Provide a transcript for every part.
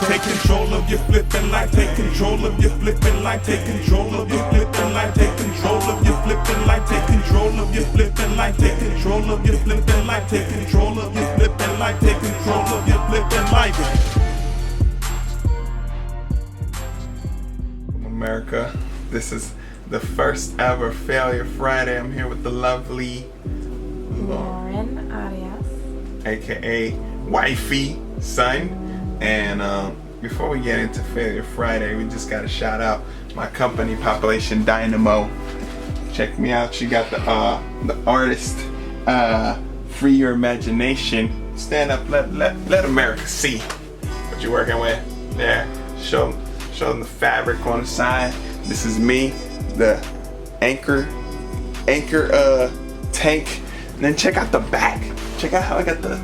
Take control of your flipping life. Take control of your flipping life. Take control of your flipping life. Take control of your flipping life. Take control of your flipping life. Take control of your flipping life. Take control of your flipping life. Take control of your flipping life. America, this is the first ever Failure Friday. I'm here with the lovely Jonathan Arias, aka Wifey Son. And before we get into Failure Friday, we just gotta shout out my company, Population Dynamo. Check me out. You got the artist, Free Your Imagination. Stand up, let America see what you're working with. There, show them the fabric on the side. This is me, the anchor tank. And then check out the back. Check out how I got the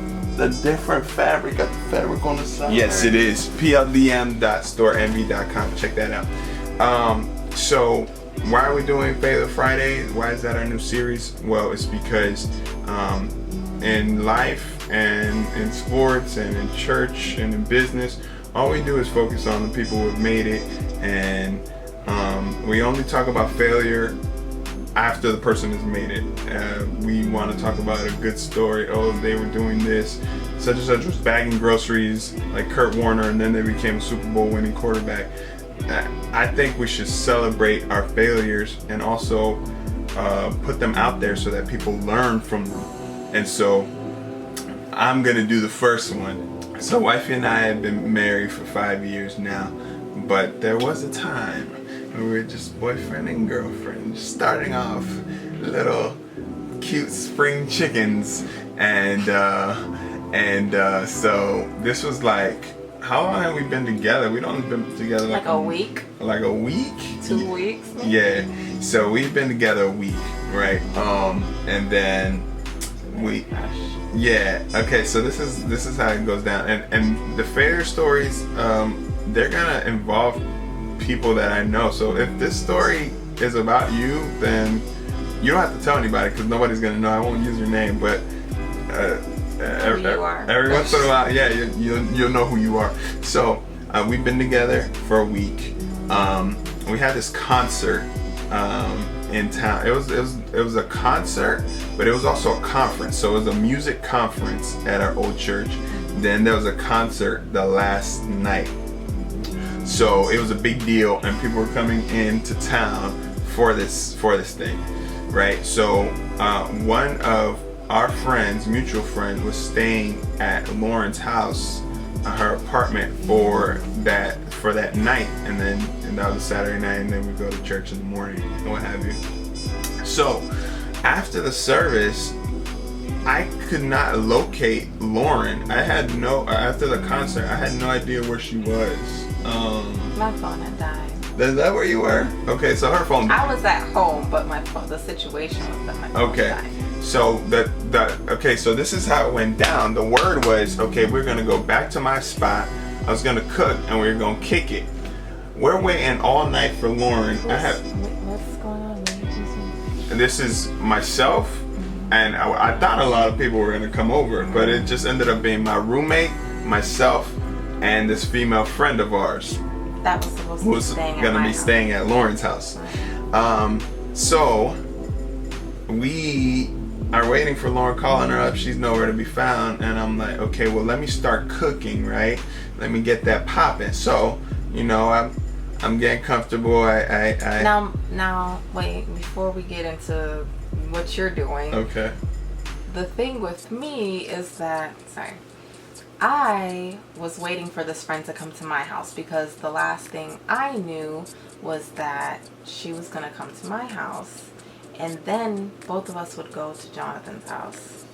different fabric. Got the fabric on the side. Yes, it is. pldm.storenvy.com. Check that out. So why are we doing Failure Friday? Why is that our new series? Well, it's because in life and in sports and in church and in business, all we do is focus on the people who have made it, and we only talk about failure after the person has made it. We want to talk about a good story. Oh, they were doing this. Such and such was bagging groceries like Kurt Warner, and then they became a Super Bowl winning quarterback. I think we should celebrate our failures and also put them out there so that people learn from them. And so I'm gonna do the first one. So wifey and I have been married for 5 years now, but there was a time when we were just boyfriend and girlfriend, starting off little cute spring chickens, and so this was like, how long have we been together? We'd only been together like a week. Like a week? 2 weeks. Yeah. So we've been together a week, right? And then yeah. Okay. So this is how it goes down, and the failure stories, they're gonna involve people that I know. So if this story is about you, then you don't have to tell anybody because nobody's gonna know. I won't use your name, but every once in a while, yeah, you'll know who you are. So we've been together for a week. We had this concert in town. It was a concert, but it was also a conference. So it was a music conference at our old church. Then there was a concert the last night. So it was a big deal, and people were coming into town for this thing, right? So one of our friends, mutual friend, was staying at Lauren's house, her apartment for that night, and that was a Saturday night, and then we go to church in the morning and what have you. So after the service, I could not locate Lauren. After the concert, I had no idea where she was. My phone had died. Is that where you were? Okay, so her phone died. I was at home, but the situation was that my phone died. So so this is how it went down. The word was, okay, we're gonna go back to my spot. I was gonna cook, and we were gonna kick it. We're waiting all night for Lauren. What's going on? This is myself, and I thought a lot of people were gonna come over, but it just ended up being my roommate, myself, and this female friend of ours that was supposed to be staying at Lauren's house. So we are waiting for Lauren, calling her up. She's nowhere to be found, and I'm like, okay, well, let me start cooking, right? Let me get that popping. So, I'm getting comfortable. Now, wait, before we get into what you're doing. Okay. The thing with me is that, I was waiting for this friend to come to my house because the last thing I knew was that she was going to come to my house, and then both of us would go to Jonathan's house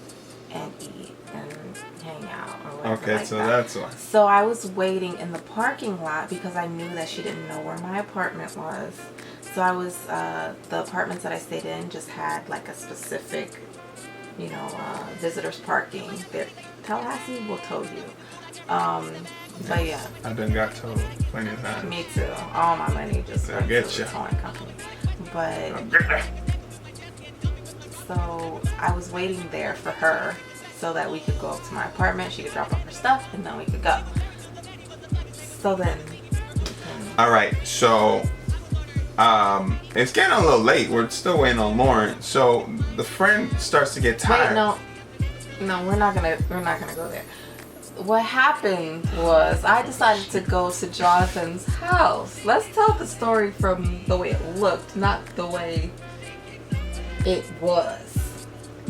and eat and hang out or whatever. Okay, so that's why. So I was waiting in the parking lot because I knew that she didn't know where my apartment was. So I was, the apartments that I stayed in just had like a specific, visitors parking. Tallahassee will tow you. But yeah. I done got told plenty of times. Me too. All my money just went to the towing company. But so I was waiting there for her so that we could go up to my apartment. She could drop off her stuff and then we could go. So then. All right. So, it's getting a little late. We're still waiting on Lauren. So the friend starts to get tired. Wait, no, we're not gonna go there. What happened was I decided to go to Jonathan's house. Let's tell the story from the way it looked, not the way it was.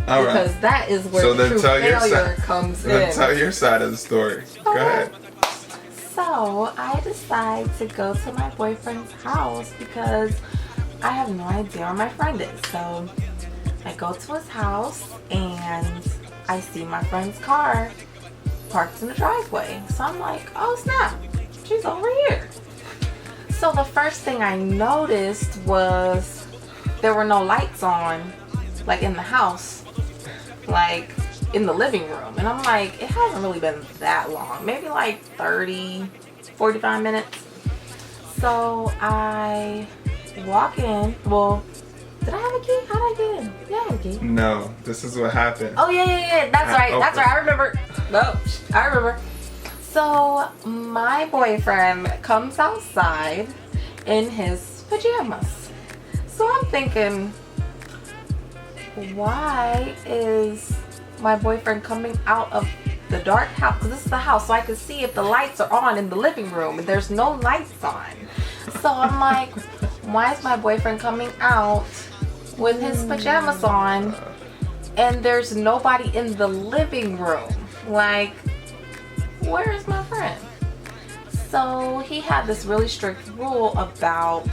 All right. Because that is where the true failure comes in. Then tell your side of the story. Go ahead. So I decide to go to my boyfriend's house because I have no idea where my friend is. So I go to his house and I see my friend's car parked in the driveway. So I'm like, oh snap, she's over here. So the first thing I noticed was there were no lights on, like in the house, like in the living room. And I'm like, it hasn't really been that long, maybe like 30, 45 minutes. So I walk in. Well, did I have a key? How did I get in? Yeah, I had a key. No, this is what happened. Oh yeah. That's right. That's right. I remember. No, I remember. So my boyfriend comes outside in his pajamas. So I'm thinking, why is my boyfriend coming out of the dark house? Because this is the house, so I can see if the lights are on in the living room, and there's no lights on. So I'm like, why is my boyfriend coming out with his pajamas on and there's nobody in the living room? Like, where is my friend? So he had this really strict rule about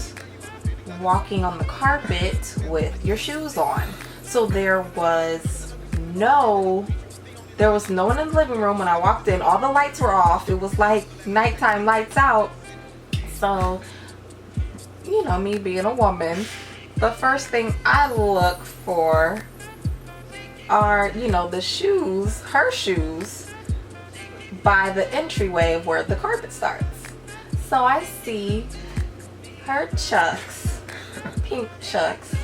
walking on the carpet with your shoes on. So there was no one in the living room when I walked in. All the lights were off. It was like nighttime, lights out. So, you know, me being a woman, the first thing I look for are, you know, the shoes, her shoes, by the entryway of where the carpet starts. So I see her Chucks, pink Chucks,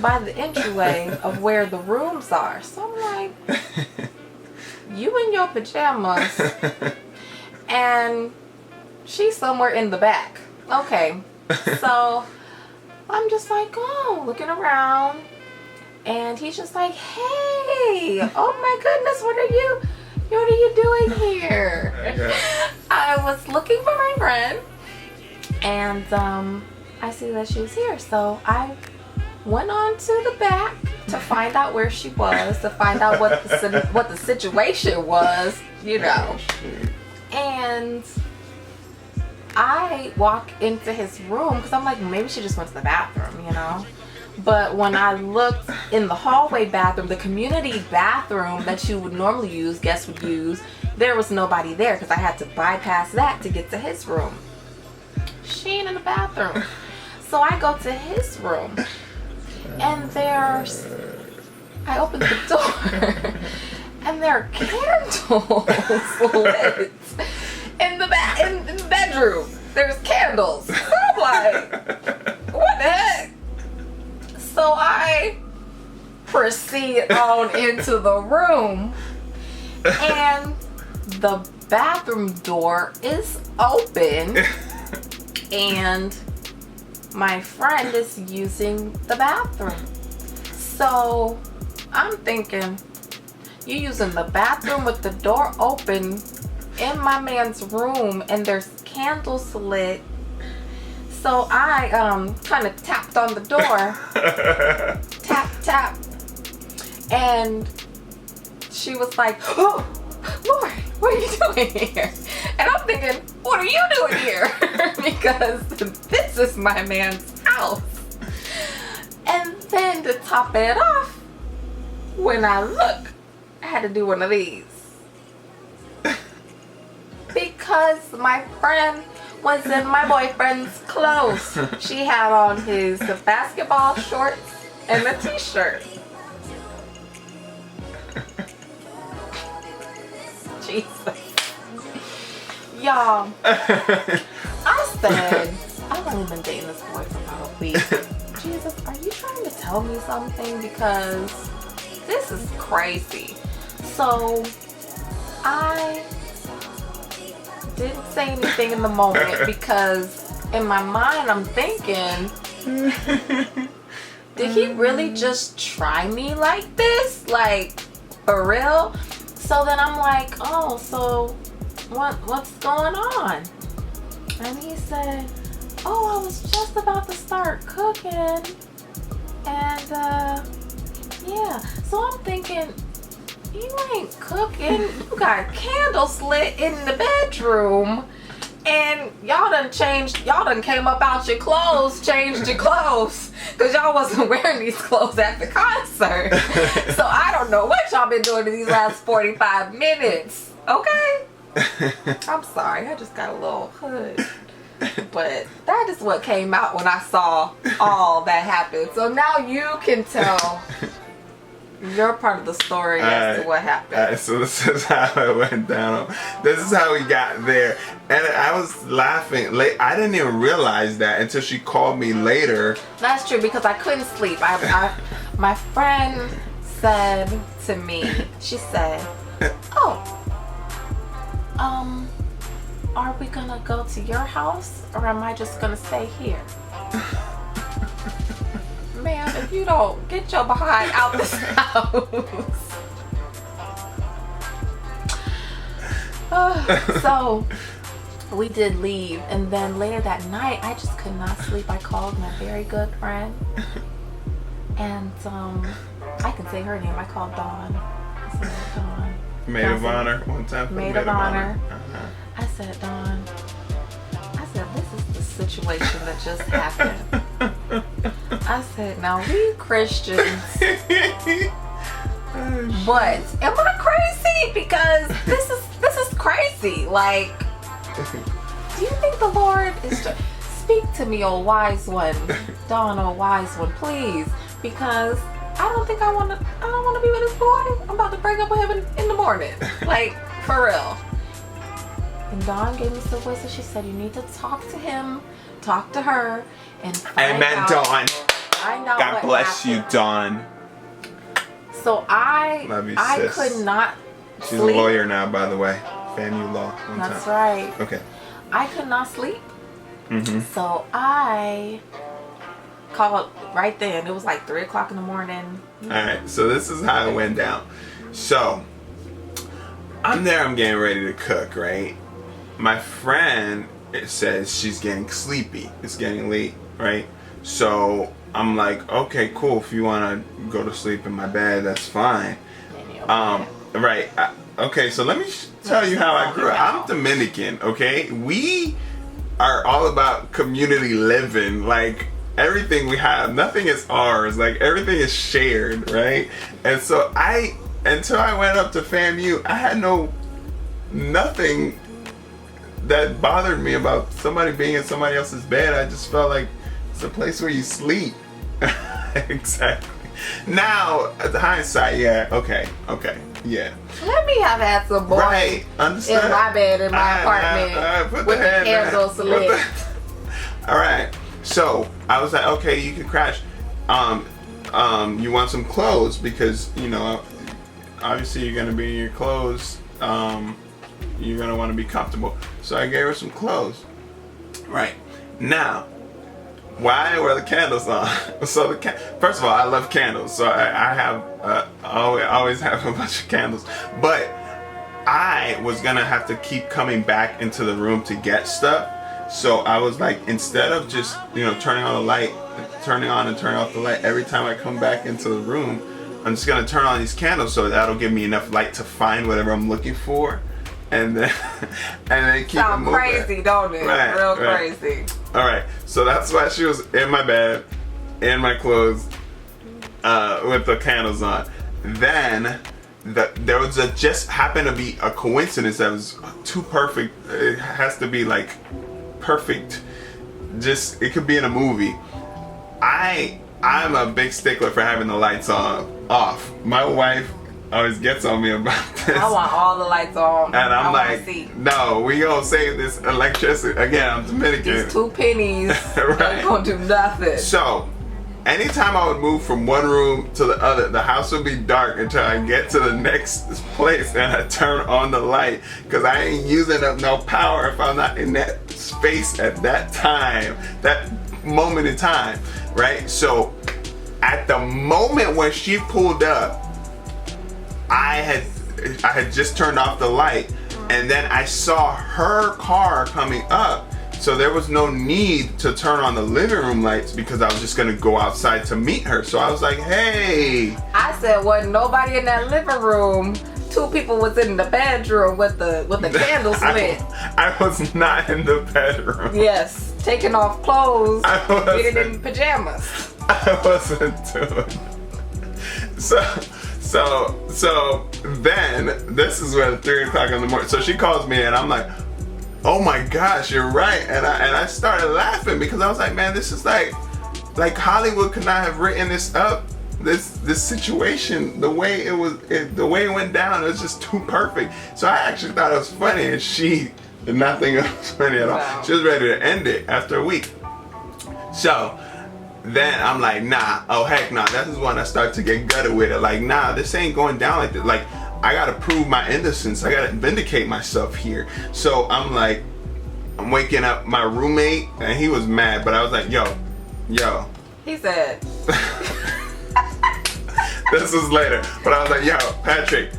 by the entryway of where the rooms are. So I'm like, you in your pajamas and she's somewhere in the back. Okay. So I'm just like, oh, looking around, and he's just like, hey, oh my goodness, what are you doing here? Okay. I was looking for my friend, and I see that she was here. So I went on to the back to find out where she was, to find out what the situation was, you know. And I walk into his room because I'm like, maybe she just went to the bathroom, you know. But when I looked in the hallway bathroom, the community bathroom that you would normally use, guests would use, there was nobody there because I had to bypass that to get to his room. She ain't in the bathroom. So I go to his room, and I open the door, and there are candles lit in the bedroom. There's candles. So I'm like, what the heck? So I proceed on into the room, and the bathroom door is open, and my friend is using the bathroom. So I'm thinking, you using the bathroom with the door open in my man's room, and there's candles lit. So I kind of tapped on the door. Tap. And she was like, oh, Lord, what are you doing here? And I'm thinking, what are you doing here? Because this is my man's house. And then to top it off, when I look, I had to do one of these. Because my friend was in my boyfriend's clothes. She had on the basketball shorts and the t-shirt. Jesus. Y'all, I said, I've only been dating this boy for about a week. Jesus, are you trying to tell me something? Because this is crazy. So I didn't say anything in the moment because in my mind I'm thinking, did he really just try me like this? Like, for real? So then I'm like, oh, so what's going on? And he said, oh, I was just about to start cooking. And, yeah. So I'm thinking, you ain't cooking. You got candles lit in the bedroom. And y'all done came up out your clothes, changed your clothes. Because y'all wasn't wearing these clothes at the concert. So I don't know what y'all been doing in these last 45 minutes. Okay? I'm sorry, I just got a little hood. But that is what came out when I saw all that happened. So now you can tell your part of the story as to what happened. So this is how it went down. This is how we got there. And I was laughing. I didn't even realize that until she called me later. That's true, because I couldn't sleep. My friend said to me, she said, oh, are we gonna go to your house or am I just gonna stay here? Man, if you don't get your behind out this house. So we did leave, and then later that night I just could not sleep. I called my very good friend, and I can say her name. I called Dawn. I said, Dawn. Maid of honor one time. Maid of honor. I said, Dawn, this is the situation that just happened. I said, now we Christians, but am I crazy? Because this is crazy. Like, do you think the Lord is just, speak to me, oh wise one, Dawn, oh wise one, please, because I don't want to be with this boy. I'm about to break up with him in the morning. Like, for real. And Dawn gave me some wisdom. She said, you need to talk to him, talk to her, and find out. Dawn. Find out God what bless happened. you, Dawn. So I could not She's sleep. a lawyer now, by the way. FAMU law. That's right. Okay. I could not sleep. Mm-hmm. So I called right then. It was like 3 o'clock in the morning. Alright, so this is how it went down. So, I'm there, I'm getting ready to cook, right? My friend says she's getting sleepy. It's getting late, right? So, I'm like, okay, cool. If you want to go to sleep in my bed, that's fine. Right. Okay, so let me tell you how I grew up. I'm Dominican, okay? We are all about community living. Like, everything we have, nothing is ours. Like, everything is shared, right? And so until I went up to FAMU, I had nothing that bothered me about somebody being in somebody else's bed. I just felt like it's a place where you sleep. Exactly. Now, hindsight, yeah, okay, yeah. Let me have had some boys Right, understand. in my bed in my apartment with the candles lit. All right. So I was like, okay, you can crash. You want some clothes because obviously you're gonna be in your clothes. You're gonna want to be comfortable. So I gave her some clothes. Right now, why were the candles on? So first of all, I love candles, so I have always have a bunch of candles. But I was gonna have to keep coming back into the room to get stuff. So I was like, instead of just turning on the light, turning on and turning off the light every time I come back into the room, I'm just gonna turn on these candles so that'll give me enough light to find whatever I'm looking for, and then keep it moving. Crazy, don't it? Right, Real right. crazy. All right, so that's why she was in my bed, in my clothes, with the candles on. Then there was just happened to be a coincidence that was too perfect. It has to be like perfect. Just it could be in a movie. I'm a big stickler for having the lights off. My wife always gets on me about this. I want all the lights on. And I'm like, see. no, we gonna save this electricity. Again, I'm Dominican. These 2 pennies Right. ain't gonna do nothing. So, anytime I would move from one room to the other, the house would be dark until I get to the next place and I turn on the light, because I ain't using up no power if I'm not in that space at that time, that moment in time, right? So at the moment when she pulled up, I had just turned off the light, and then I saw her car coming up. So there was no need to turn on the living room lights because I was just gonna go outside to meet her. So I was like, hey. I said, wasn't nobody in that living room. 2 people was in the bedroom with the candles lit. I was not in the bedroom. Yes, taking off clothes, getting in pajamas. I wasn't doing. So then this is when 3 o'clock in the morning. So she calls me and I'm like, oh my gosh, you're right. And I started laughing because I was like, man, this is like Hollywood could not have written this up, this situation, the way it went down. It was just too perfect. So I actually thought it was funny, and she did not think it was funny at all. Wow. She was ready to end it after a week. So then I'm like, nah, oh heck no. This is when I start to get gutted with it. Like, nah, this ain't going down like this. Like, I gotta prove my innocence. I gotta vindicate myself here. So I'm like, I'm waking up my roommate, and he was mad, but I was like, yo. He said. This was later, but I was like, yo, Patrick,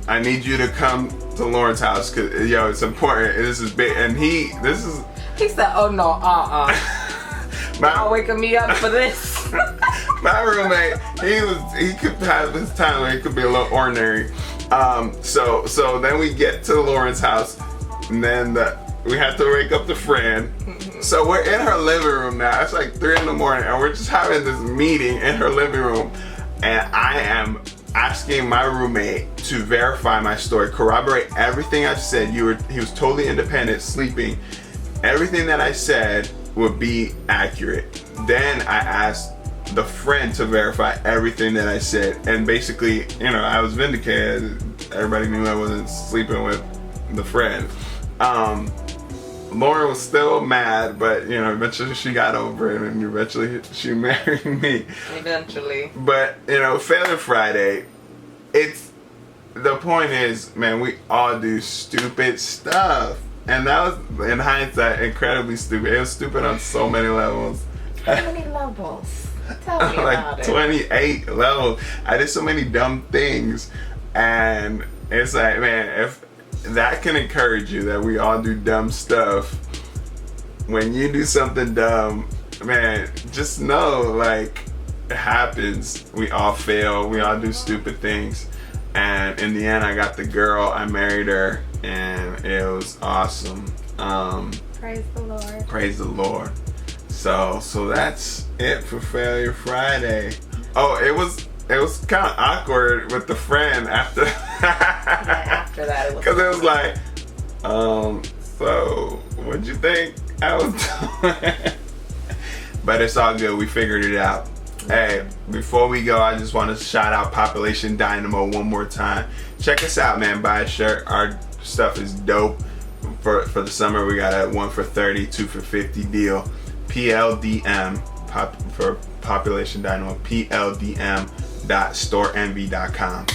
I need you to come to Lauren's house, cause it's important. This is big, and he said, oh no, y'all waking me up for this. My roommate, he could have his time where he could be a little ornery. So then we get to Lauren's house, and then we have to wake up the friend. So we're in her living room now. It's like 3 in the morning, and we're just having this meeting in her living room, and I am asking my roommate to verify my story, corroborate everything I said. He was totally independent, sleeping. Everything that I said would be accurate. Then I asked the friend to verify everything that I said, and basically, I was vindicated. Everybody knew I wasn't sleeping with the friend. Lauren was still mad, but eventually she got over it, and eventually she married me. Eventually. But Failure Friday, the point is, man, we all do stupid stuff. And that was, in hindsight, incredibly stupid. It was stupid on so many levels. How many levels? Tell me about it. 28 levels. I did so many dumb things. And it's like, man, if that can encourage you, that we all do dumb stuff. When you do something dumb, man, just know, like, it happens. We all fail. We all do stupid things. And in the end, I got the girl. I married her. And it was awesome. Praise the Lord. Praise the Lord. So that's it for Failure Friday. Oh, it was kind of awkward with the friend after. After that, it was. Because it was like, so what'd you think I was doing? But it's all good. We figured it out. Hey, before we go, I just want to shout out Population Dynamo one more time. Check us out, man. Buy a shirt. Our stuff is dope. For the summer, we got a 1 for 30, 2 for 50 deal. PLDM for Population Dynamo. PLDM.storeenvy.com.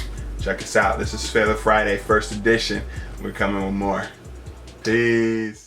Check us out. This is Failure Friday, first edition. We're coming with more. Peace.